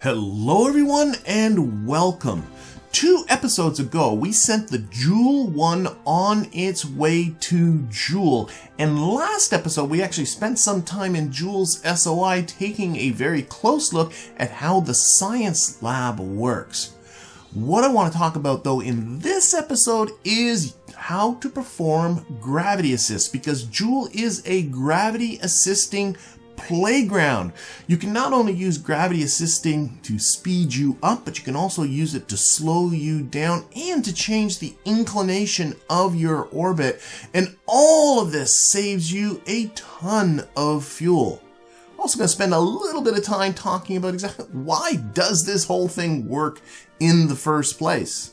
Hello everyone and welcome. 2 episodes ago we sent the Jool 1 on its way to Jool, and last episode we actually spent some time in Jool's SOI taking a very close look at how the science lab works. What I want to talk about though in this episode is how to perform gravity assist, because Jool is a gravity assisting playground. You can not only use gravity assisting to speed you up, but you can also use it to slow you down and to change the inclination of your orbit. And all of this saves you a ton of fuel. I'm also going to spend a little bit of time talking about exactly why does this whole thing work in the first place.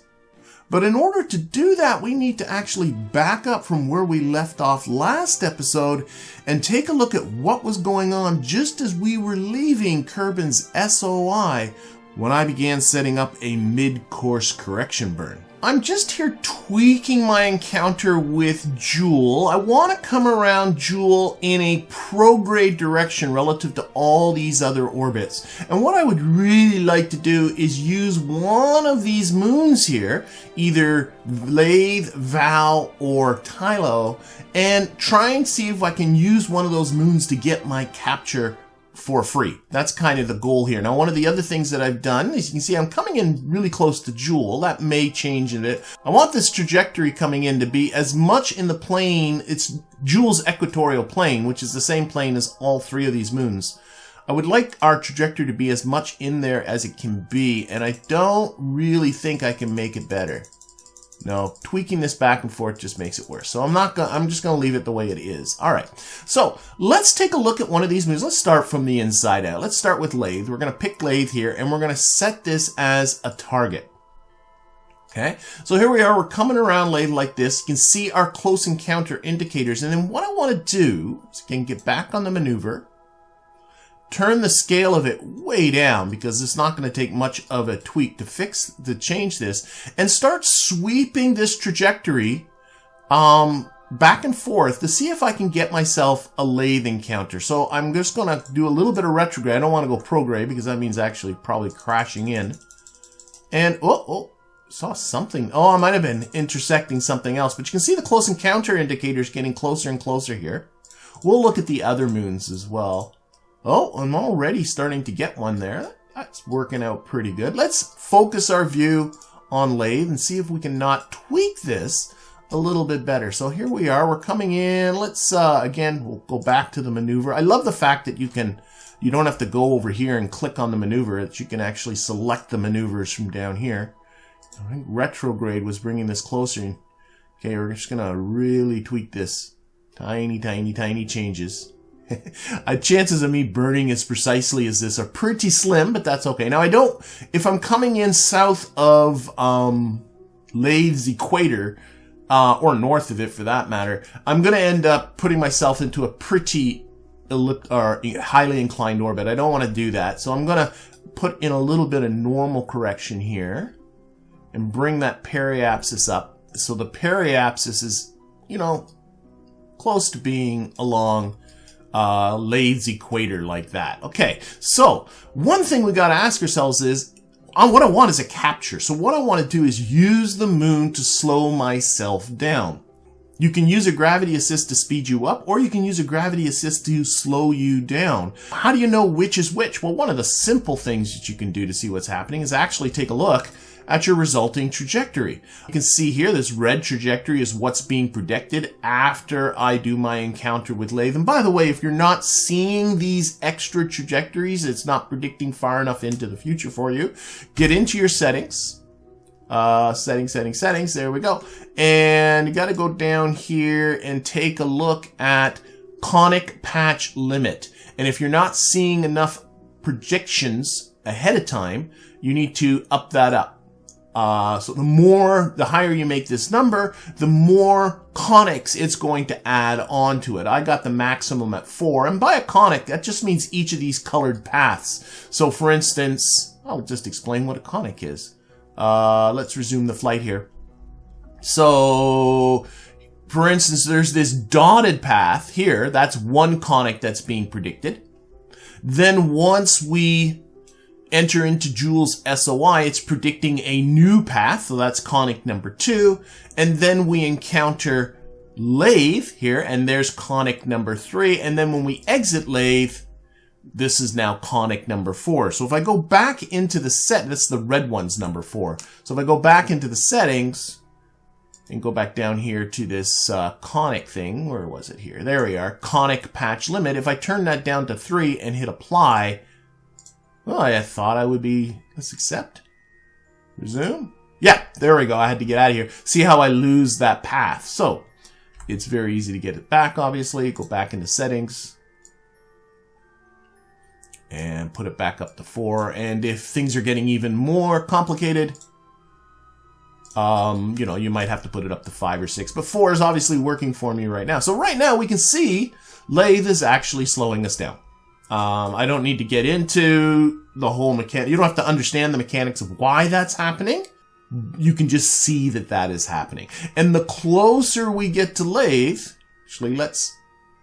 But in order to do that, we need to actually back up from where we left off last episode and take a look at what was going on just as we were leaving Kerbin's SOI when I began setting up a mid-course correction burn. I'm just here tweaking my encounter with Jool. I want to come around Jool in a prograde direction relative to all these other orbits. And what I would really like to do is use one of these moons here, either Lathe, Val, or Tylo, and try and see if I can use one of those moons to get my capture for free. That's kind of the goal here. Now, one of the other things that I've done, as you can see, I'm coming in really close to Jool. That may change in it. I want this trajectory coming in to be as much in the plane. It's Jool's equatorial plane, which is the same plane as all 3 of these moons. I would like our trajectory to be as much in there as it can be, and I don't really think I can make it better. No, tweaking this back and forth just makes it worse. So I'm just gonna leave it the way it is. All right. So let's take a look at one of these moves. Let's start from the inside out. Let's start with Lathe. We're gonna pick Lathe here, and we're gonna set this as a target. Okay. So here we are. We're coming around Lathe like this. You can see our close encounter indicators. And then what I want to do is again get back on the maneuver. Turn the scale of it way down because it's not going to take much of a tweak to change this, and start sweeping this trajectory back and forth to see if I can get myself a Lathe encounter. So I'm just going to do a little bit of retrograde. I don't want to go prograde because that means actually probably crashing in. And saw something. Oh, I might have been intersecting something else, but you can see the close encounter indicators getting closer and closer here. We'll look at the other moons as well. Oh, I'm already starting to get one there. That's working out pretty good. Let's focus our view on Lathe and see if we can not tweak this a little bit better. So here we are. We're coming in. Let's, again, we'll go back to the maneuver. I love the fact that you don't have to go over here and click on the maneuver. That you can actually select the maneuvers from down here. I think retrograde was bringing this closer. Okay, we're just going to really tweak this. Tiny, tiny, tiny changes. Chances of me burning as precisely as this are pretty slim, but that's okay. Now if I'm coming in south of Lathe's equator, or north of it for that matter, I'm going to end up putting myself into a pretty highly inclined orbit. I don't want to do that. So I'm going to put in a little bit of normal correction here and bring that periapsis up. So the periapsis is, close to being along Lathe's equator like that. Okay, so one thing we got to ask ourselves is, what I want is a capture. So what I want to do is use the moon to slow myself down. You can use a gravity assist to speed you up, or you can use a gravity assist to slow you down. How do you know which is which? Well, one of the simple things that you can do to see what's happening is actually take a look at your resulting trajectory. You can see here this red trajectory is what's being predicted after I do my encounter with Lathe. And by the way, if you're not seeing these extra trajectories, it's not predicting far enough into the future for you. Get into your settings. Settings. There we go. And you got to go down here and take a look at Conic patch limit. And if you're not seeing enough predictions ahead of time, you need to up that up. So the higher you make this number, the more conics it's going to add on to it. I got the maximum at 4, and by a conic, that just means each of these colored paths. So for instance, I'll just explain what a conic is. Let's resume the flight here. So for instance, there's this dotted path here. That's one conic that's being predicted. Then once we enter into Jool's SOI, it's predicting a new path. So that's Conic number 2. And then we encounter lathe here, and there's Conic number 3. And then when we exit lathe, this is now Conic number 4. So if I go back into the that's the red one's number 4. So if I go back into the settings and go back down here to this Conic thing, where was it here? There we are, Conic patch limit. If I turn that down to 3 and hit apply, well, I thought I would be, let's accept, resume. Yeah, there we go. I had to get out of here. See how I lose that path. So it's very easy to get it back, obviously. Go back into settings and put it back up to 4. And if things are getting even more complicated, you know, you might have to put it up to 5 or 6. But 4 is obviously working for me right now. So right now we can see lathe is actually slowing us down. I don't need to get into the whole mechanic. You don't have to understand the mechanics of why that's happening. You can just see that that is happening. And the closer we get to lathe, actually let's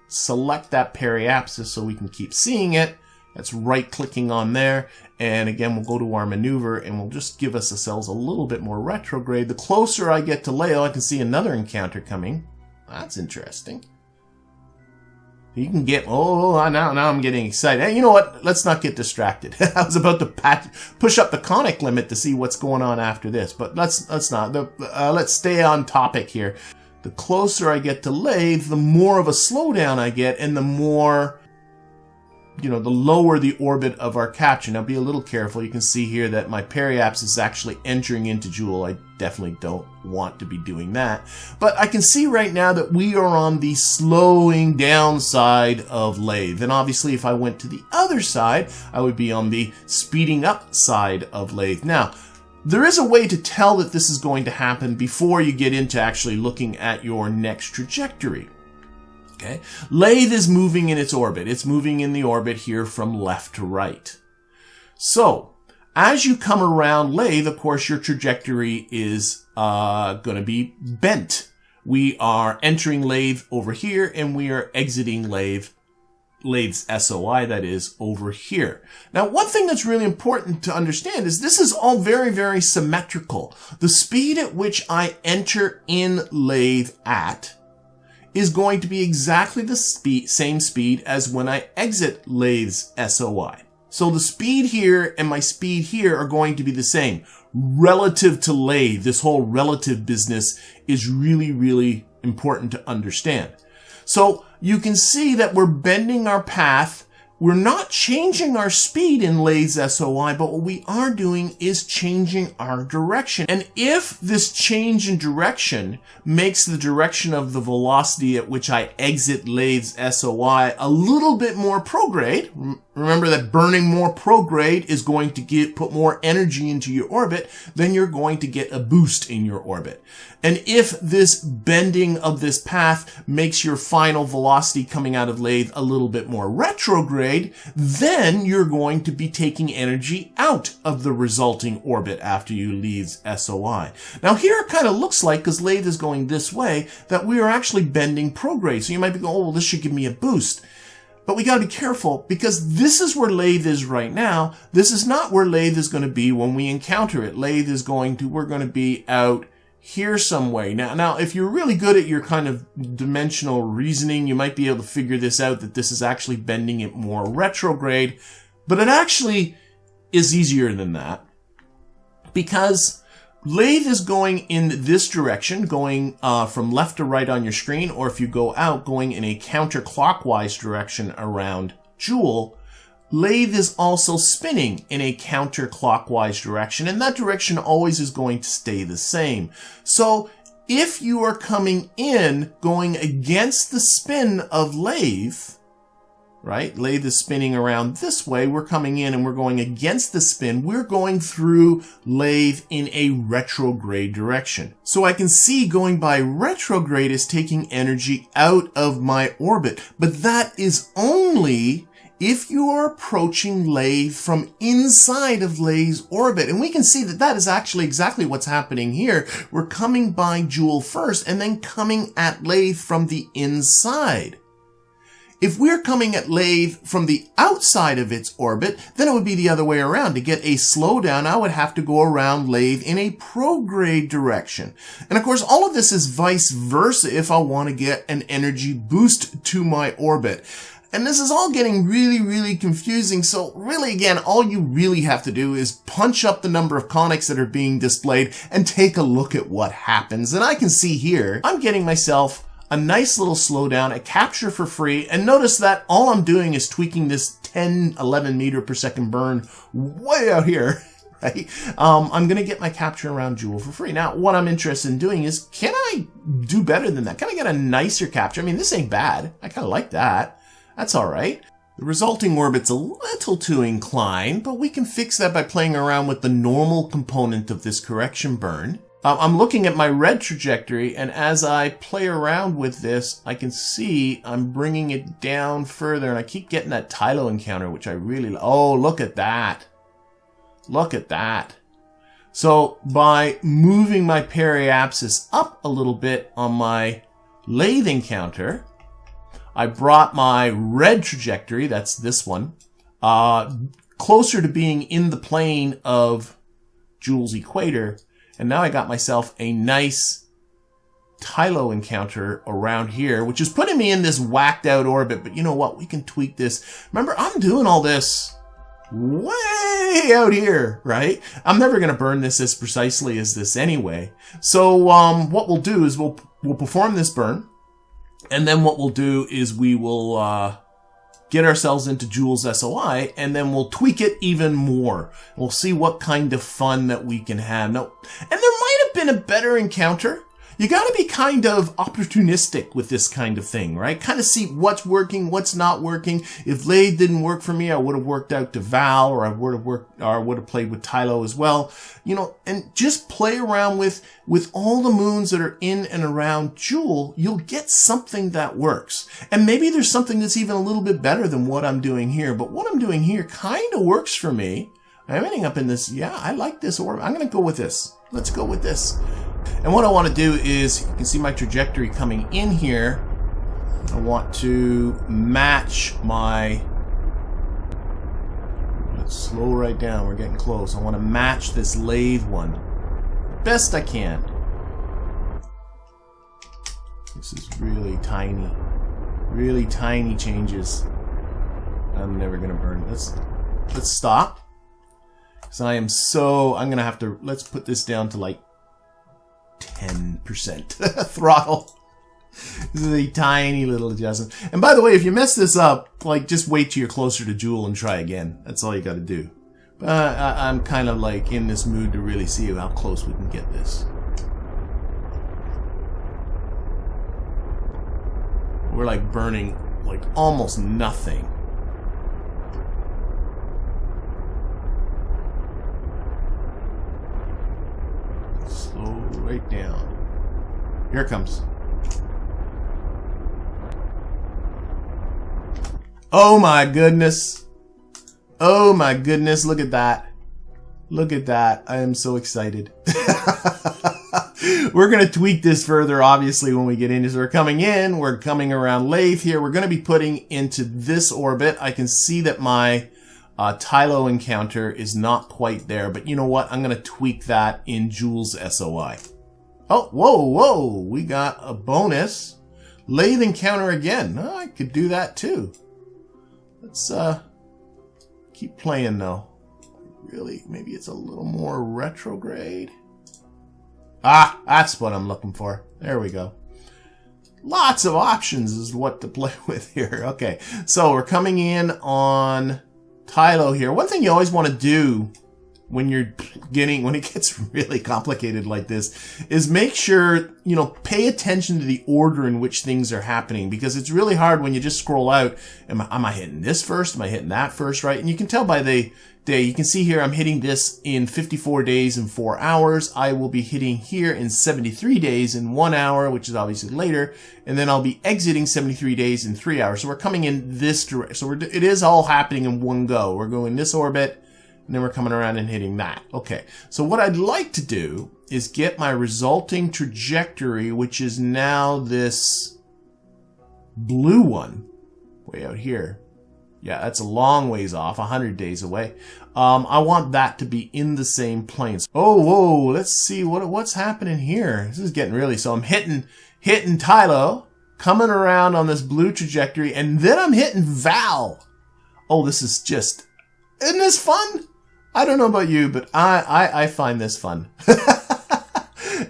select that periapsis so we can keep seeing it. That's right-clicking on there. And again, we'll go to our maneuver and we'll just give ourselves a little bit more retrograde. The closer I get to lathe, I can see another encounter coming. That's interesting. You can get, now I'm getting excited. Hey, you know what? Let's not get distracted. I was about to push up the Conic limit to see what's going on after this, but let's not. Let's stay on topic here. The closer I get to lathe, the more of a slowdown I get, and the more, you know, the lower the orbit of our capture. Now be a little careful. You can see here that my periapsis is actually entering into Jool. I definitely don't want to be doing that. But I can see right now that we are on the slowing down side of lathe. And obviously if I went to the other side, I would be on the speeding up side of lathe. Now, there is a way to tell that this is going to happen before you get into actually looking at your next trajectory. Okay, lathe is moving in its orbit. It's moving in the orbit here from left to right. So, as you come around lathe, of course, your trajectory is going to be bent. We are entering lathe over here, and we are exiting lathe's SOI, that is, over here. Now, one thing that's really important to understand is this is all very, very symmetrical. The speed at which I enter in lathe at is going to be exactly the same speed as when I exit lathe's SOI. So the speed here and my speed here are going to be the same. Relative to lathe, this whole relative business is really, really important to understand. So you can see that we're bending our path. We're not changing our speed in lathe's SOI, but what we are doing is changing our direction. And if this change in direction makes the direction of the velocity at which I exit lathe's SOI a little bit more prograde, remember that burning more prograde is going to put more energy into your orbit, then you're going to get a boost in your orbit. And if this bending of this path makes your final velocity coming out of lathe a little bit more retrograde, then you're going to be taking energy out of the resulting orbit after you leave SOI. Now here it kind of looks like, because lathe is going this way, that we are actually bending prograde. So you might be going, oh, well, this should give me a boost. But we got to be careful, because this is where lathe is right now. This is not where lathe is going to be when we encounter it. Lathe is we're going to be out here some way. Now, if you're really good at your kind of dimensional reasoning, you might be able to figure this out, that this is actually bending it more retrograde. But it actually is easier than that, because lathe is going in this direction, going from left to right on your screen, or if you go out, going in a counterclockwise direction around Jool. Lathe is also spinning in a counterclockwise direction, and that direction always is going to stay the same. So if you are coming in going against the spin of lathe, right? Lathe is spinning around this way. We're coming in and we're going against the spin. We're going through lathe in a retrograde direction. So I can see going by retrograde is taking energy out of my orbit, but that is only if you are approaching lathe from inside of lathe's orbit. And we can see that that is actually exactly what's happening here. We're coming by Jool first and then coming at lathe from the inside. If we're coming at lathe from the outside of its orbit, then it would be the other way around. To get a slowdown, I would have to go around lathe in a prograde direction. And of course, all of this is vice versa if I want to get an energy boost to my orbit. And this is all getting really, really confusing. So really, again, all you really have to do is punch up the number of conics that are being displayed and take a look at what happens. And I can see here, I'm getting myself a nice little slowdown, a capture for free, and notice that all I'm doing is tweaking this 10, 11 meter per second burn way out here, right? I'm going to get my capture around Jool for free. Now, what I'm interested in doing is, can I do better than that? Can I get a nicer capture? I mean, this ain't bad. I kind of like that. That's all right. The resulting orbit's a little too inclined, but we can fix that by playing around with the normal component of this correction burn. I'm looking at my red trajectory, and as I play around with this, I can see I'm bringing it down further, and I keep getting that Tylo encounter, which I really... Oh, look at that. Look at that. So, by moving my periapsis up a little bit on my lathe encounter, I brought my red trajectory, that's this one, closer to being in the plane of Jool's equator. And now I got myself a nice Tylo encounter around here, which is putting me in this whacked out orbit. But you know what? We can tweak this. Remember, I'm doing all this way out here, right? I'm never going to burn this as precisely as this anyway. So what we'll do is we'll perform this burn. And then what we'll do is we will get ourselves into Jool's SOI, and then we'll tweak it even more. We'll see what kind of fun that we can have. Now, and there might have been a better encounter. You got to be kind of opportunistic with this kind of thing, right? Kind of see what's working, what's not working. If lathe didn't work for me, I would have worked out to Val, or I would have played with Tylo as well. You know, and just play around with all the moons that are in and around Jool. You'll get something that works. And maybe there's something that's even a little bit better than what I'm doing here. But what I'm doing here kind of works for me. I'm ending up in this, yeah, I like this orbit. I'm going to go with this. Let's go with this. And what I want to do is, you can see my trajectory coming in here. I want to match my... Let's slow right down. We're getting close. I want to match this lathe one best I can. This is really tiny changes. I'm never going to burn it. Let's stop. So I'm going to have to, let's put this down to like 10% throttle. This is a tiny little adjustment. And by the way, if you mess this up, like, just wait till you're closer to Jool and try again. That's all you got to do. But I'm kind of like in this mood to really see how close we can get this. We're like burning like almost nothing. Slow right down. Here it comes. Oh my goodness. Oh my goodness, look at that. Look at that. I am so excited. We're going to tweak this further, obviously, when we get into it. So we're coming in, we're coming around lathe here. We're going to be putting into this orbit. I can see that my Tylo encounter is not quite there, but you know what? I'm going to tweak that in Jool's SOI. Oh, whoa. We got a bonus. Lathe encounter again. Oh, I could do that too. Let's keep playing though. Really, maybe it's a little more retrograde. Ah, that's what I'm looking for. There we go. Lots of options is what to play with here. Okay, so we're coming in on Tylo here. One thing you always want to do when it gets really complicated like this is make sure, pay attention to the order in which things are happening, because it's really hard when you just scroll out. Am I hitting this first? Am I hitting that first, right? And you can tell by the day. You can see here I'm hitting this in 54 days and 4 hours. I will be hitting here in 73 days and 1 hour, which is obviously later. And then I'll be exiting 73 days in 3 hours. So we're coming in this direction. So it is all happening in one go. We're going this orbit, and then we're coming around and hitting that. Okay, so what I'd like to do is get my resulting trajectory, which is now this blue one. way out here. Yeah, that's a long ways off, 100 days away. I want that to be in the same plane. Oh, whoa, let's see what's happening here. This is getting really, so I'm hitting Tylo, coming around on this blue trajectory, and then I'm hitting Val. Oh, this is just, isn't this fun? I don't know about you, but I find this fun.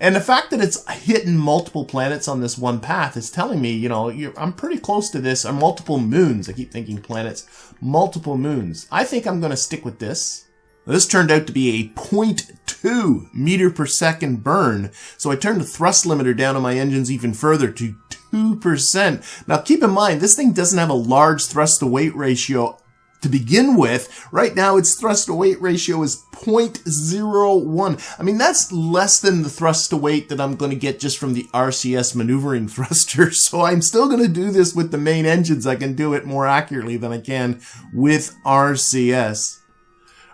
And the fact that it's hitting multiple planets on this one path is telling me, you know, I'm pretty close to this, or multiple moons. I keep thinking planets, multiple moons. I think I'm going to stick with this. This turned out to be a 0.2 meter per second burn. So I turned the thrust limiter down on my engines even further to 2%. Now keep in mind, this thing doesn't have a large thrust to weight ratio to begin with. Right now, its thrust to weight ratio is 0.01. I mean, that's less than the thrust to weight that I'm going to get just from the RCS maneuvering thruster. So I'm still going to do this with the main engines. I can do it more accurately than I can with RCS.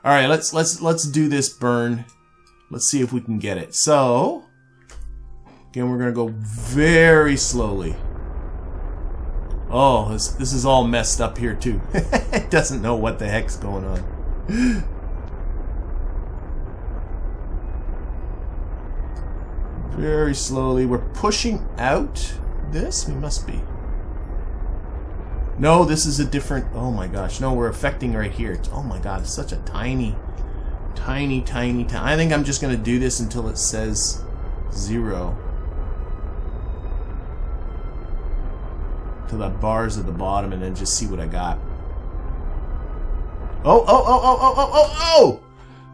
All right, let's do this burn. Let's see if we can get it. So again, we're going to go very slowly. Oh, this is all messed up here too. It doesn't know what the heck's going on. Very slowly. We're pushing out this? We must be. No, this is a different... Oh my gosh. No, we're affecting right here. Oh my god, it's such a tiny... I think I'm just going to do this until it says 0. To the bars at the bottom, and then just see what I got. Oh!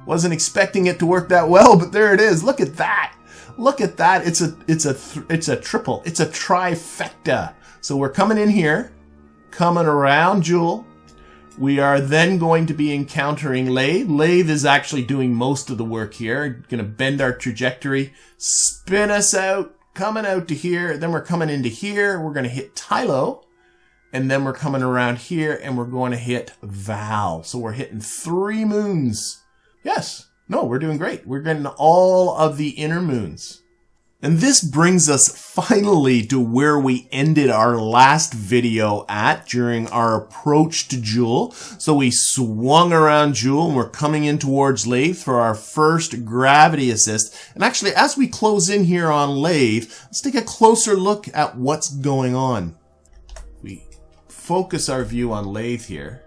Wasn't expecting it to work that well, but there it is. Look at that. Look at that. It's a triple. It's a trifecta. So we're coming in here, coming around Jool. We are then going to be encountering Lathe. Lathe is actually doing most of the work here. Going to bend our trajectory, spin us out. Coming out to here, then we're coming into here, we're going to hit Tylo, and then we're coming around here, and we're going to hit Val. So we're hitting 3 moons. Yes. No, we're doing great. We're getting all of the inner moons. And this brings us finally to where we ended our last video at during our approach to Jool. So we swung around Jool and we're coming in towards Lathe for our first gravity assist. And actually, as we close in here on Lathe, let's take a closer look at what's going on. We focus our view on Lathe here.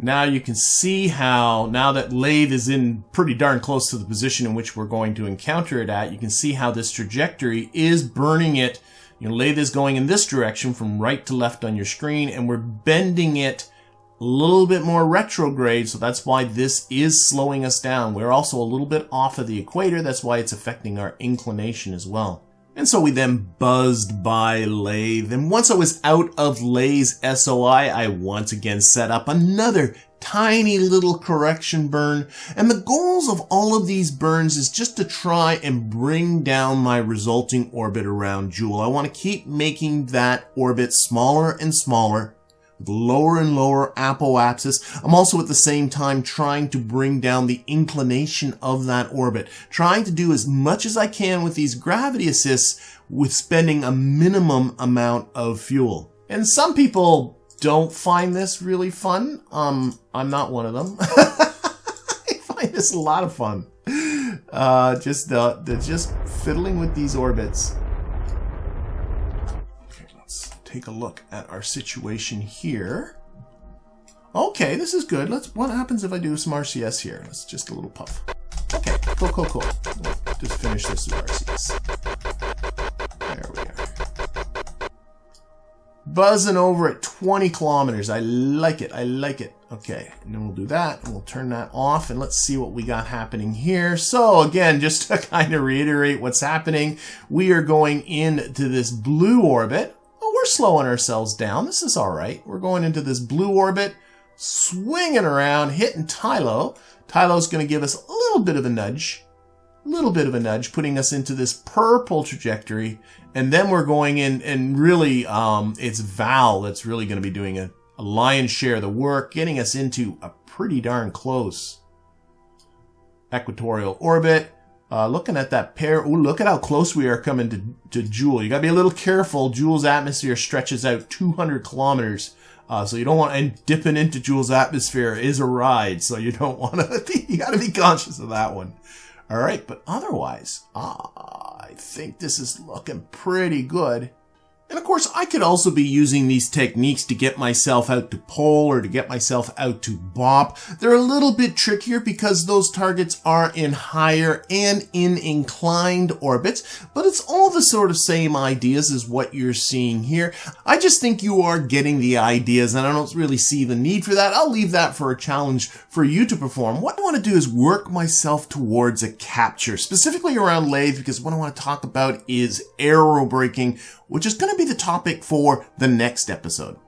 Now you can see how, now that Lathe is in pretty darn close to the position in which we're going to encounter it at, you can see how this trajectory is burning it. You know, Lathe is going in this direction from right to left on your screen, and we're bending it a little bit more retrograde, so that's why this is slowing us down. We're also a little bit off of the equator, that's why it's affecting our inclination as well. And so we then buzzed by Lathe, and once I was out of Lathe's SOI, I once again set up another tiny little correction burn. And the goals of all of these burns is just to try and bring down my resulting orbit around Jool. I want to keep making that orbit smaller and smaller, with lower and lower apoapsis. I'm also at the same time trying to bring down the inclination of that orbit, trying to do as much as I can with these gravity assists with spending a minimum amount of fuel. And some people don't find this really fun. I'm not one of them. I find this a lot of fun. Just fiddling with these orbits. Take a look at our situation here. Okay, this is good. What happens if I do some RCS here? Let's just a little puff. Okay, cool. We'll just finish this with RCS. There we are. Buzzing over at 20 kilometers. I like it. Okay, and then we'll do that, and we'll turn that off, and let's see what we got happening here. So again, just to kind of reiterate what's happening, we are going into this blue orbit. We're slowing ourselves down. This is all right. We're going into this blue orbit, swinging around, hitting Tylo. Tylo's going to give us a little bit of a nudge, putting us into this purple trajectory. And then we're going in, and really, it's Val that's really going to be doing a lion's share of the work, getting us into a pretty darn close equatorial orbit. Looking at that pair, ooh, look at how close we are coming to Jool. You gotta be a little careful. Jool's atmosphere stretches out 200 kilometers. So you don't want, and dipping into Jool's atmosphere is a ride. So you don't want to, you gotta be conscious of that one. All right, but otherwise, I think this is looking pretty good. And of course, I could also be using these techniques to get myself out to pole or to get myself out to bop. They're a little bit trickier because those targets are in higher and in inclined orbits, but it's all the sort of same ideas as what you're seeing here. I just think you are getting the ideas, and I don't really see the need for that. I'll leave that for a challenge for you to perform. What I want to do is work myself towards a capture, specifically around lathe, because what I want to talk about is aerobraking, which is going to be the topic for the next episode.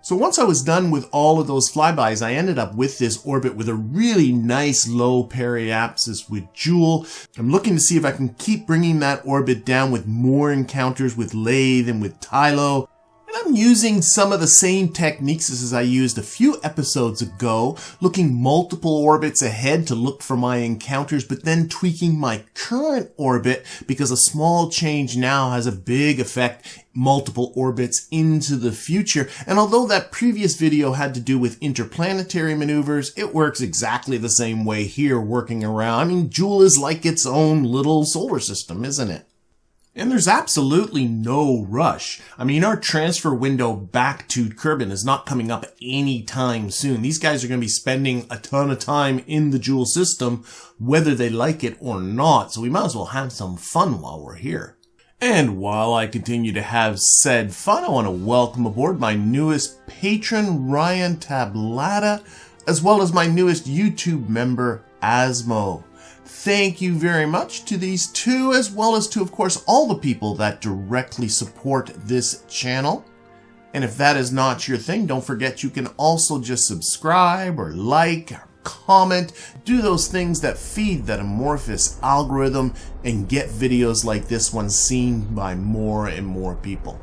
So once I was done with all of those flybys, I ended up with this orbit with a really nice low periapsis with Jool. I'm looking to see if I can keep bringing that orbit down with more encounters with lathe and with Tylo. And I'm using some of the same techniques as I used a few episodes ago, looking multiple orbits ahead to look for my encounters, but then tweaking my current orbit because a small change now has a big effect multiple orbits into the future. And although that previous video had to do with interplanetary maneuvers, it works exactly the same way here working around. I mean, Jool is like its own little solar system, isn't it? And there's absolutely no rush. I mean, our transfer window back to Kerbin is not coming up anytime soon. These guys are going to be spending a ton of time in the Jool system, whether they like it or not. So we might as well have some fun while we're here. And while I continue to have said fun, I want to welcome aboard my newest patron, Ryan Tablata, as well as my newest YouTube member, Asmo. Thank you very much to these two, as well as to, of course, all the people that directly support this channel. And if that is not your thing, don't forget you can also just subscribe or like or comment, do those things that feed that amorphous algorithm and get videos like this one seen by more and more people.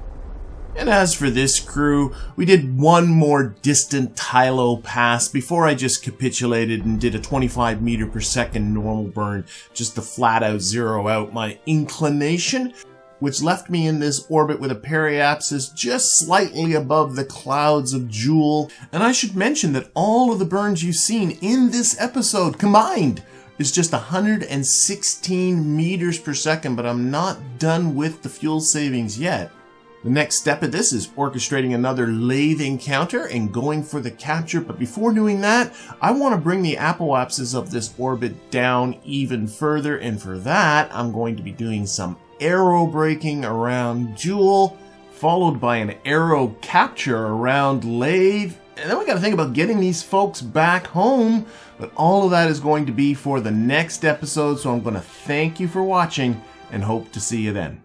And as for this crew, we did one more distant Tylo pass before I just capitulated and did a 25 meter per second normal burn just to flat out zero out my inclination, which left me in this orbit with a periapsis just slightly above the clouds of Jool. And I should mention that all of the burns you've seen in this episode combined is just 116 meters per second, but I'm not done with the fuel savings yet. The next step of this is orchestrating another lathe encounter and going for the capture. But before doing that, I want to bring the apoapsis of this orbit down even further. And for that, I'm going to be doing some aerobraking around Jool, followed by an aero capture around lathe. And then we got to think about getting these folks back home. But all of that is going to be for the next episode. So I'm going to thank you for watching and hope to see you then.